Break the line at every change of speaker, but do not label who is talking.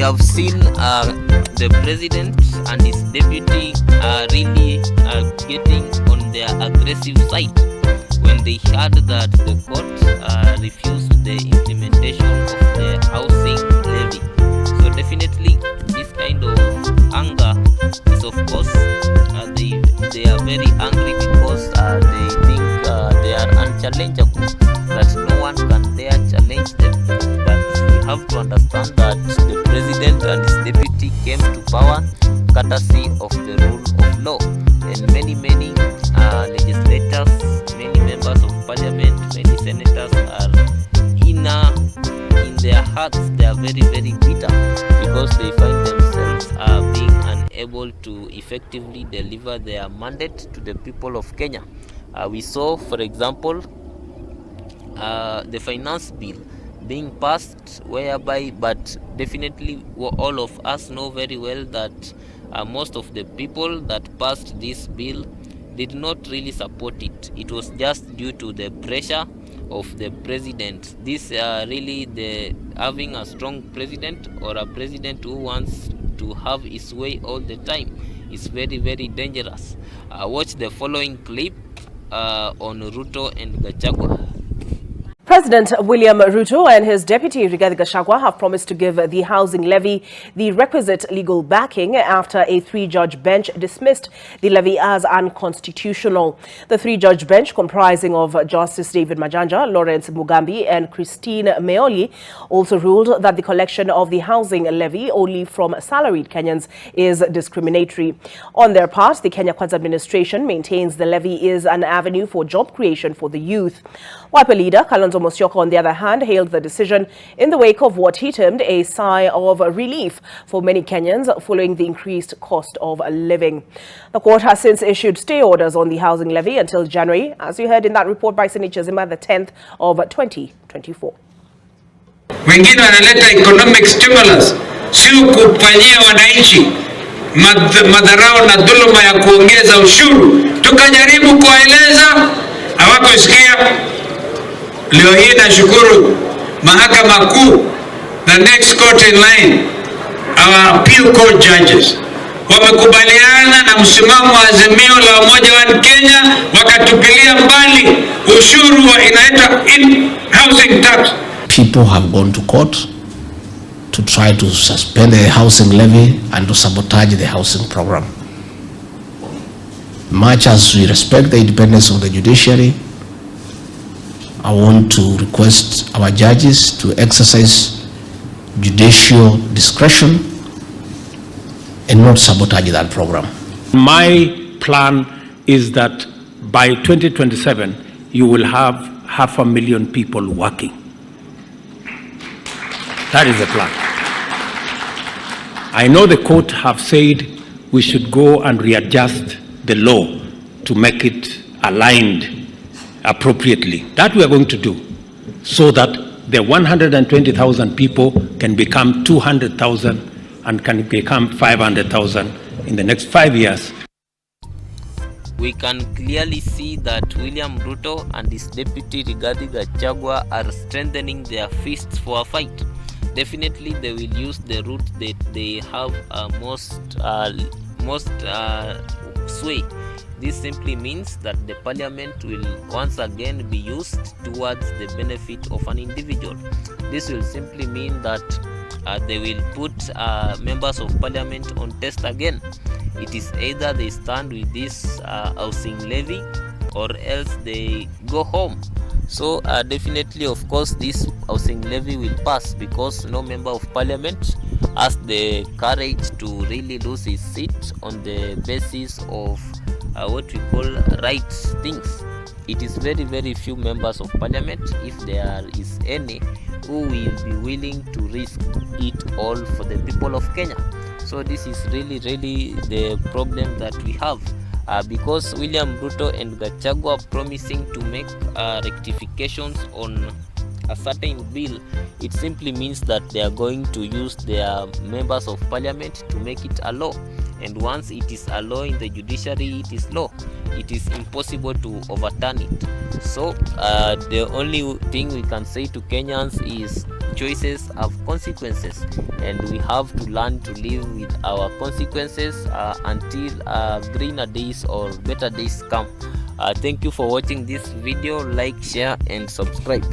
have seen the president and his deputy really getting on their aggressive side when they heard that the court refused the implementation of the housing levy. So definitely this kind of anger is, of course, they are very angry because they think they are unchallengeable, that no one can dare challenge them. But we have to understand that the president and his deputy came to power courtesy of the rule of law, and many legislators, many members of parliament, many senators are in their hearts, they are very bitter because they find themselves being unable to effectively deliver their mandate to the people of Kenya. We saw, for example, the finance bill being passed, whereby, but definitely all of us know very well that most of the people that passed this bill did not really support it. It was just due to the pressure of the president. This really the having a strong president, or a president who wants to have his way all the time, is very dangerous. Watch the following clip on Ruto and Gachagua.
President William Ruto and his deputy Rigathi have promised to give the housing levy the requisite legal backing after a three-judge bench dismissed the levy as unconstitutional. The three-judge bench, comprising of Justice David Majanja, Lawrence Mugambi and Christine Meoli, also ruled that the collection of the housing levy only from salaried Kenyans is discriminatory. On their part, the Kenya Kwanza administration maintains the levy is an avenue for job creation for the youth. Wiper leader Kalonzo Musyoka, on the other hand, hailed the decision in the wake of what he termed a sigh of relief for many Kenyans following the increased cost of living. The court has since issued stay orders on the housing levy until January, as you heard in that report by Senator Chazima, the 10th of 2024.
Wengine wanaleta economic stimulus, sio kufanyia wananchi madharau na dhuluma ya kuongeza ushuru. Tukajaribu kueleza, hawakusikia. Leo hii nashukuru mahakama kuu, the next court in line, our appeal court judges wamekubaliana na msimamo wa azimio la Umoja wa Kenya, wakatupilia mbali ushuru wa inaitwa housing tax.
People have gone to court to try to suspend the housing levy and to sabotage the housing program. Much as we respect the independence of the judiciary, I want to request our judges to exercise judicial discretion and not sabotage that program.
My plan is that by 2027, you will have 500,000 people working. That is the plan. I know the court have said we should go and readjust the law to make it aligned appropriately. That we are going to do, so that the 120,000 people can become 200,000 and can become 500,000 in the next 5 years.
We can clearly see that William Ruto and his deputy Rigathi Gachagua are strengthening their fists for a fight. Definitely they will use the route that they have most sway. This simply means that the parliament will once again be used towards the benefit of an individual. This will simply mean that they will put members of parliament on test again. It is either they stand with this housing levy or else they go home. So definitely, of course, this housing levy will pass because no member of parliament has the courage to really lose his seat on the basis of what we call right things. It is very few members of parliament, if there is any, who will be willing to risk it all for the people of Kenya. So this is really the problem that we have, because William Ruto and Gachagua are promising to make rectifications on a certain bill. It simply means that they are going to use their members of parliament to make it a law, and once it is a law in the judiciary, it is law. It is impossible to overturn it. So the only thing we can say to Kenyans is choices have consequences, and we have to learn to live with our consequences until greener days or better days come. Thank you for watching this video. Like, share and subscribe.